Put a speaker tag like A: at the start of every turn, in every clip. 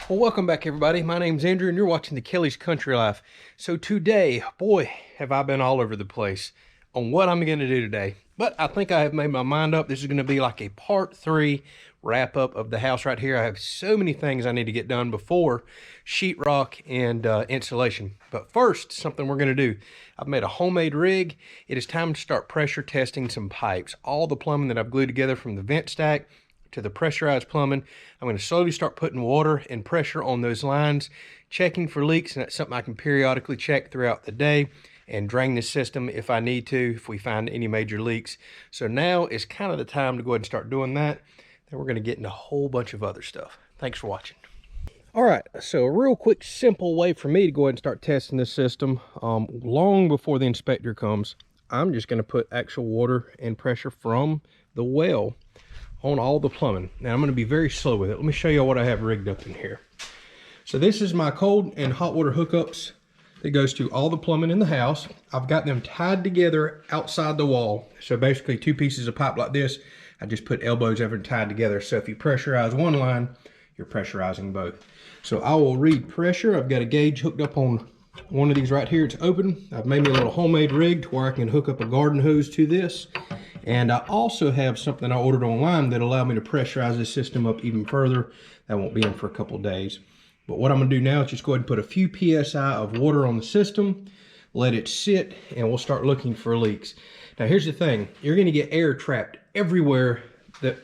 A: Well, welcome back everybody. My name's Andrew and you're watching the Kelley's Country Life. So today, boy, have I been all over the place on what I'm going to do today. But I think I have made my mind up. This is going to be like a part 3 wrap up of the house right here. I have so many things I need to get done before sheetrock and insulation. But first, something we're going to do. I've made a homemade rig. It is time to start pressure testing some pipes. All the plumbing that I've glued together from the vent stack to the pressurized plumbing. I'm going to slowly start putting water and pressure on those lines, checking for leaks, and that's something I can periodically check throughout the day and drain the system if I need to, if we find any major leaks. So now is kind of the time to go ahead and start doing that. Then we're going to get into a whole bunch of other stuff. Thanks for watching. All right, so a real quick, simple way for me to go ahead and start testing this system, long before the inspector comes, I'm just going to put actual water and pressure from the well on all the plumbing. Now I'm going to be very slow with it. Let me show you what I have rigged up in here. So this is my cold and hot water hookups that goes to all the plumbing in the house. I've got them tied together outside the wall. So basically 2 pieces of pipe like this, I just put elbows over and tied together. So if you pressurize one line, you're pressurizing both. So I will read pressure. I've got a gauge hooked up on one of these right here. It's open. I've made me a little homemade rig to where I can hook up a garden hose to this. And I also have something I ordered online that allow me to pressurize this system up even further. That won't be in for a couple of days. But what I'm going to do now is just go ahead and put a few PSI of water on the system, let it sit, and we'll start looking for leaks. Now here's the thing. You're going to get air trapped everywhere that,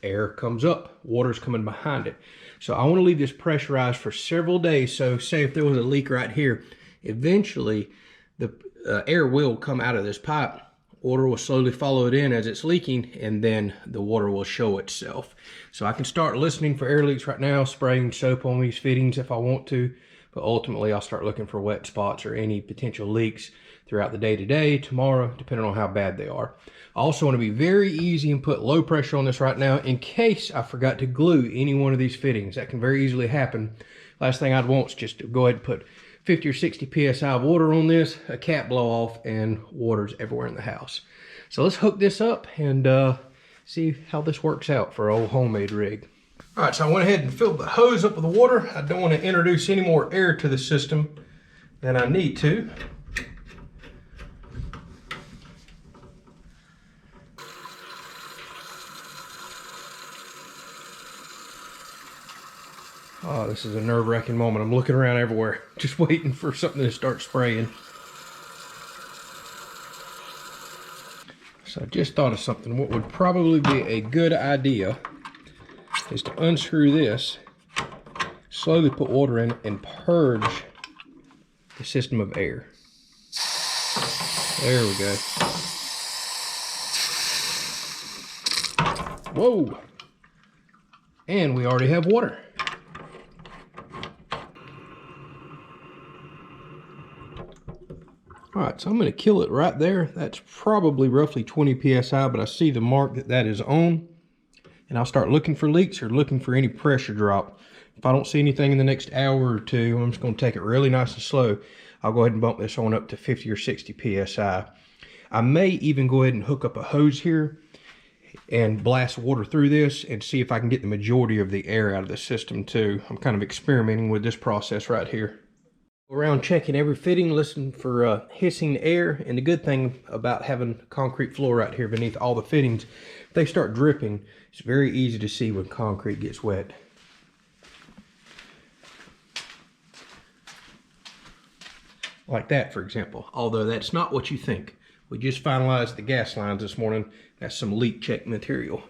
A: air comes up. Water's coming behind it. So I want to leave this pressurized for several days. So say if there was a leak right here, eventually the air will come out of this pipe. Water will slowly follow it in as it's leaking, and then the water will show itself. So I can start listening for air leaks right now, spraying soap on these fittings if I want to, but ultimately I'll start looking for wet spots or any potential leaks throughout the day today, tomorrow, depending on how bad they are. I also want to be very easy and put low pressure on this right now in case I forgot to glue any one of these fittings. That can very easily happen. Last thing I'd want is just to go ahead and put 50 or 60 psi of water on this, a cap blow off, and water's everywhere in the house. So let's hook this up and see how this works out for our old homemade rig. All right, so I went ahead and filled the hose up with water. I don't want to introduce any more air to the system than I need to. Oh, this is a nerve-wracking moment. I'm looking around everywhere, just waiting for something to start spraying. So I just thought of something. What would probably be a good idea is to unscrew this, slowly put water in, and purge the system of air. There we go. Whoa! And we already have water. All right, so I'm going to kill it right there. That's probably roughly 20 psi, but I see the mark that is on. And I'll start looking for leaks or looking for any pressure drop. If I don't see anything in the next hour or two, I'm just going to take it really nice and slow. I'll go ahead and bump this on up to 50 or 60 psi. I may even go ahead and hook up a hose here and blast water through this and see if I can get the majority of the air out of the system too. I'm kind of experimenting with this process right here. Around checking every fitting, listening for hissing air. And the good thing about having concrete floor right here beneath all the fittings, if they start dripping, it's very easy to see when concrete gets wet. Like that, for example, although that's not what you think. We just finalized the gas lines this morning. That's some leak check material.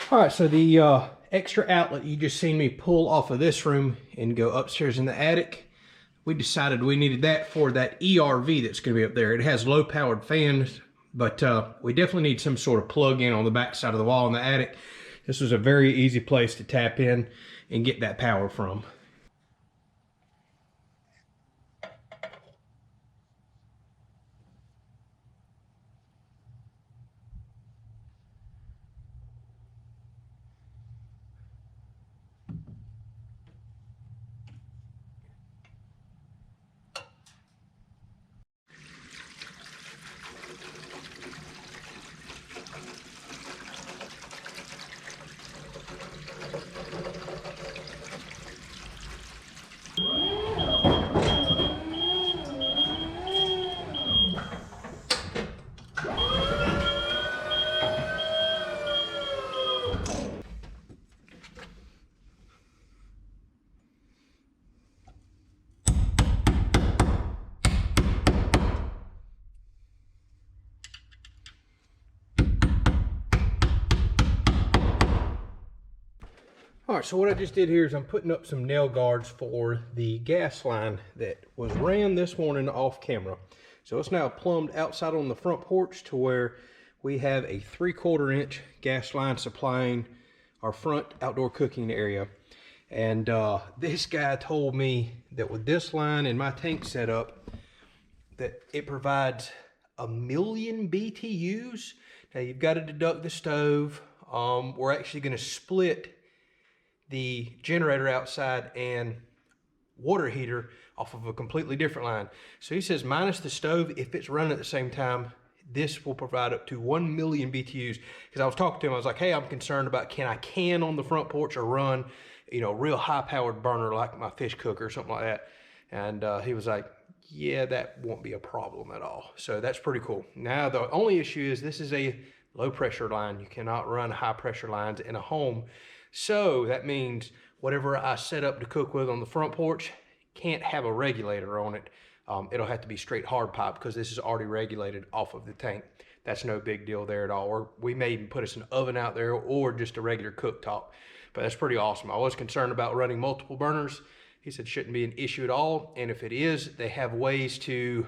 A: All right, so the extra outlet you just seen me pull off of this room and go upstairs in the attic, we decided we needed that for that ERV that's going to be up there. It has low-powered fans, but we definitely need some sort of plug-in on the back side of the wall in the attic. This was a very easy place to tap in and get that power from. All right, so what I just did here is I'm putting up some nail guards for the gas line that was ran this morning off camera. So it's now plumbed outside on the front porch to where we have a 3/4 inch gas line supplying our front outdoor cooking area. And this guy told me that with this line and my tank setup, that it provides 1,000,000 BTUs. Now you've got to deduct the stove. We're actually going to split the generator outside and water heater off of a completely different line. So he says minus the stove, if it's running at the same time, this will provide up to 1,000,000 BTUs. Because I was talking to him, I was like, hey, I'm concerned about can I can on the front porch or run, you know, real high powered burner like my fish cooker or something like that. And he was like, yeah, that won't be a problem at all. So that's pretty cool. Now the only issue is this is a low pressure line. You cannot run high pressure lines in a home. So that means whatever I set up to cook with on the front porch can't have a regulator on it. It'll have to be straight hard pipe because this is already regulated off of the tank. That's no big deal there at all. Or we may even put us an oven out there or just a regular cooktop. But that's pretty awesome. I was concerned about running multiple burners. He said shouldn't be an issue at all. And if it is, they have ways to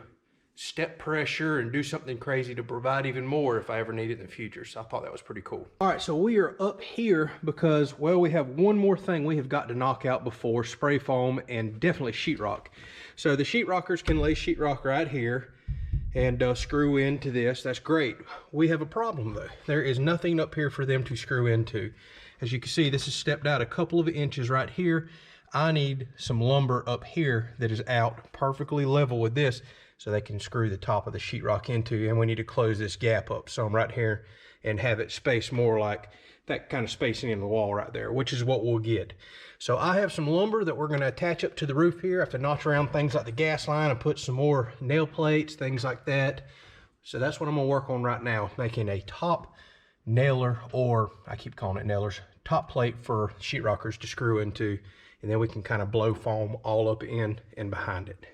A: step pressure and do something crazy to provide even more if I ever need it in the future. So I thought that was pretty cool. All right, so we are up here because, well, we have one more thing we have got to knock out before spray foam and definitely sheetrock. So the sheetrockers can lay sheetrock right here and screw into this. That's great. We have a problem though. There is nothing up here for them to screw into. As you can see, this is stepped out a couple of inches right here. I need some lumber up here that is out perfectly level with this so they can screw the top of the sheetrock into, and we need to close this gap up some right here and have it spaced more like that kind of spacing in the wall right there, which is what we'll get. So I have some lumber that we're going to attach up to the roof here. I have to notch around things like the gas line and put some more nail plates, things like that. So that's what I'm going to work on right now, making a top nailer, or I keep calling it nailers, top plate for sheetrockers to screw into, and then we can kind of blow foam all up in and behind it.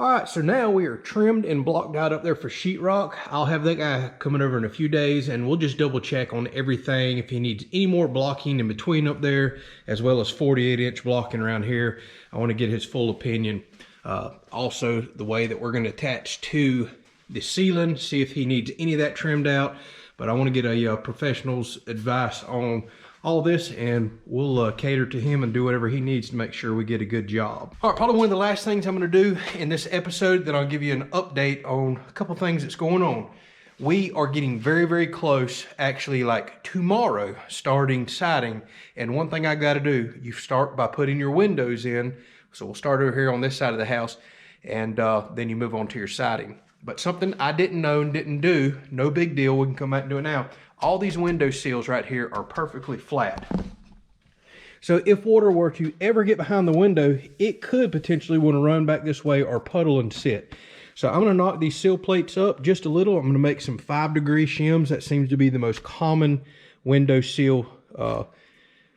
A: All right, so now we are trimmed and blocked out up there for sheetrock. I'll have that guy coming over in a few days, and we'll just double check on everything. If he needs any more blocking in between up there, as well as 48-inch blocking around here, I want to get his full opinion. Also, the way that we're going to attach to the ceiling, see if he needs any of that trimmed out. But I want to get a professional's advice on all this, and we'll cater to him and do whatever he needs to make sure we get a good job. All right, probably one of the last things I'm going to do in this episode, then I'll give you an update on a couple things that's going on. We are getting very, very close, actually like tomorrow, starting siding. And one thing I got to do, you start by putting your windows in. So we'll start over here on this side of the house, and then you move on to your siding. But something I didn't know and didn't do, no big deal, we can come back and do it now. All these window sills right here are perfectly flat. So if water were to ever get behind the window, it could potentially want to run back this way or puddle and sit. So I'm going to knock these sill plates up just a little. I'm going to make some 5-degree shims. That seems to be the most common window sill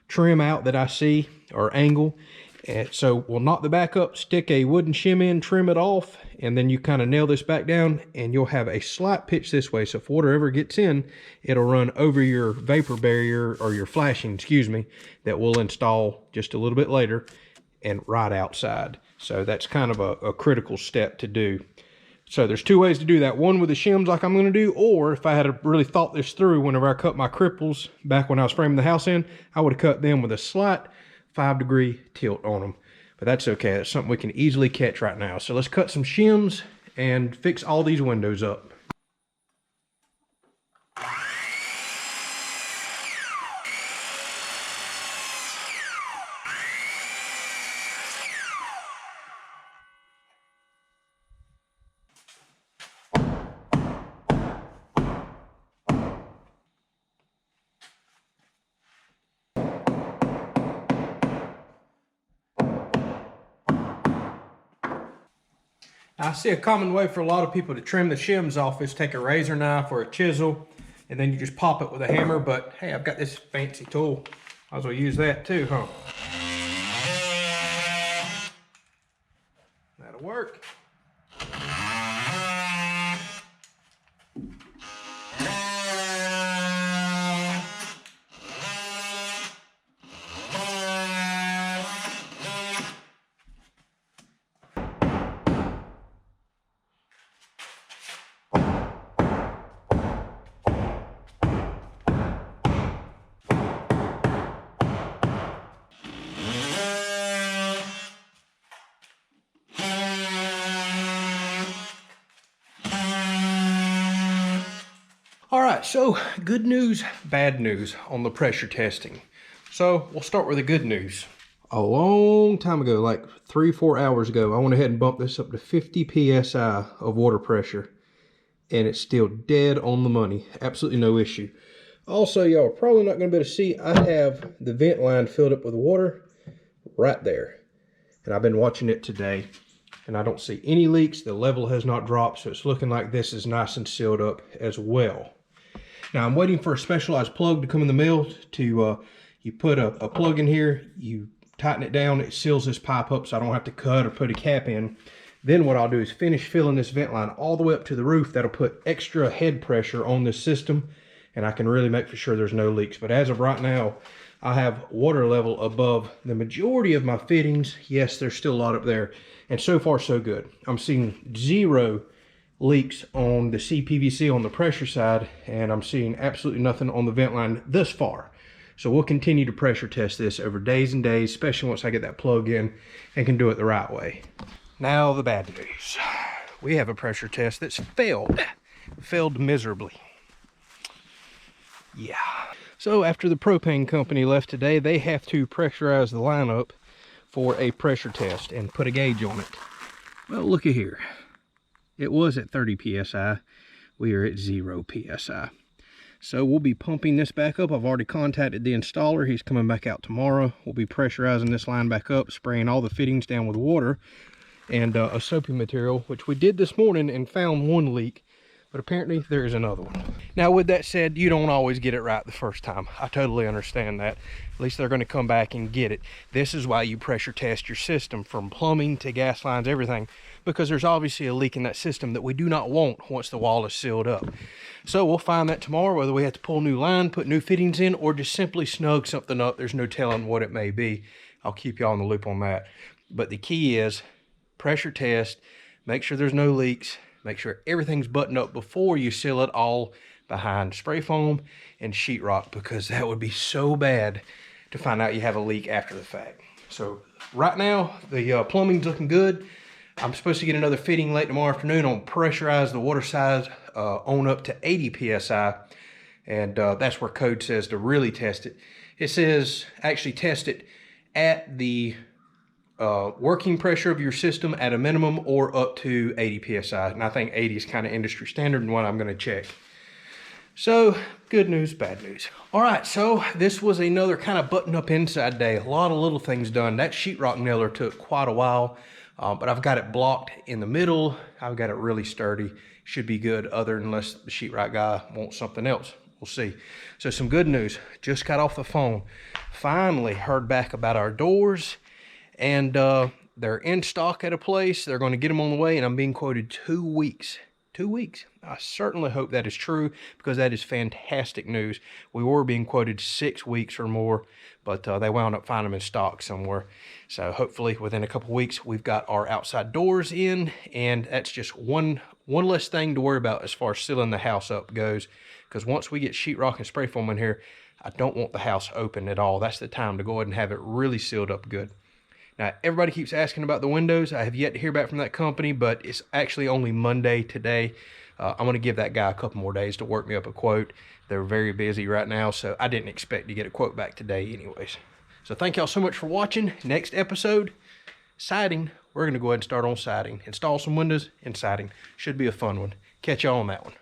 A: trim out that I see, or angle. And so we'll knock the back up, stick a wooden shim in, trim it off, and then you kind of nail this back down, and you'll have a slight pitch this way. So if water ever gets in, it'll run over your vapor barrier, or your flashing, excuse me, that we'll install just a little bit later and right outside. So that's kind of a critical step to do. So there's two ways to do that. One with the shims like I'm going to do, or if I had really thought this through whenever I cut my cripples back when I was framing the house in, I would have cut them with a slight 5-degree tilt on them. But that's okay. That's something we can easily catch right now. So let's cut some shims and fix all these windows up. I see a common way for a lot of people to trim the shims off is take a razor knife or a chisel, and then you just pop it with a hammer. But hey, I've got this fancy tool. Might as well use that too, huh? That'll work. All right, so good news, bad news on the pressure testing. So we'll start with the good news. A long time ago, like 3-4 hours ago, I went ahead and bumped this up to 50 PSI of water pressure, and it's still dead on the money. Absolutely no issue. Also, y'all are probably not going to be able to see, I have the vent line filled up with water right there. And I've been watching it today, and I don't see any leaks. The level has not dropped, so it's looking like this is nice and sealed up as well. Now I'm waiting for a specialized plug to come in the mail to, you put a plug in here, you tighten it down, it seals this pipe up so I don't have to cut or put a cap in. Then what I'll do is finish filling this vent line all the way up to the roof. That'll put extra head pressure on this system, and I can really make for sure there's no leaks. But as of right now, I have water level above the majority of my fittings. Yes, there's still a lot up there, and so far so good. I'm seeing 0 leaks on the CPVC on the pressure side, and I'm seeing absolutely nothing on the vent line thus far. So we'll continue to pressure test this over days and days, especially once I get that plug in and can do it the right way. Now the bad news. We have a pressure test that's failed miserably. Yeah. So after the propane company left today, they have to pressurize the line up for a pressure test and put a gauge on it. Well, looky here. It was at 30 PSI. We are at 0 PSI. So we'll be pumping this back up. I've already contacted the installer. He's coming back out tomorrow. We'll be pressurizing this line back up, spraying all the fittings down with water and a soapy material, which we did this morning and found 1 leak. but apparently there is another one. Now, with that said, you don't always get it right the first time. I totally understand that. At least they're going to come back and get it. This is why you pressure test your system, from plumbing to gas lines, everything, because there's obviously a leak in that system that we do not want once the wall is sealed up. So we'll find that tomorrow, whether we have to pull new line, put new fittings in, or just simply snug something up. There's no telling what it may be. I'll keep y'all in the loop on that. But the key is pressure test, make sure there's no leaks, make sure everything's buttoned up before you seal it all behind spray foam and sheetrock, because that would be so bad to find out you have a leak after the fact. So right now, the plumbing's looking good. I'm supposed to get another fitting late tomorrow afternoon on pressurize the water size on up to 80 psi, and that's where code says to really test it. It says actually test it at the working pressure of your system at a minimum or up to 80 psi, and I think 80 is kind of industry standard and what I'm going to check. So good news, bad news. All right, so this was another kind of button up inside day. A lot of little things done. That sheetrock nailer took quite a while, but I've got it blocked in the middle. I've got it really sturdy. Should be good, other unless the sheetrock guy wants something else. We'll see. So some good news. Just got off the phone. Finally heard back about our doors, and they're in stock at a place. They're going to get them on the way, and I'm being quoted 2 weeks. 2 weeks. I certainly hope that is true, because that is fantastic news. We were being quoted 6 weeks or more, but they wound up finding them in stock somewhere. So hopefully within a couple weeks we've got our outside doors in, and that's just one less thing to worry about as far as sealing the house up goes, because once we get sheetrock and spray foam in here, I don't want the house open at all. That's the time to go ahead and have it really sealed up good. Now, everybody keeps asking about the windows. I have yet to hear back from that company, but it's actually only Monday today. I'm going to give that guy a couple more days to work me up a quote. They're very busy right now, so I didn't expect to get a quote back today anyways. So thank y'all so much for watching. Next episode, siding. We're going to go ahead and start on siding. Install some windows and siding. Should be a fun one. Catch y'all on that one.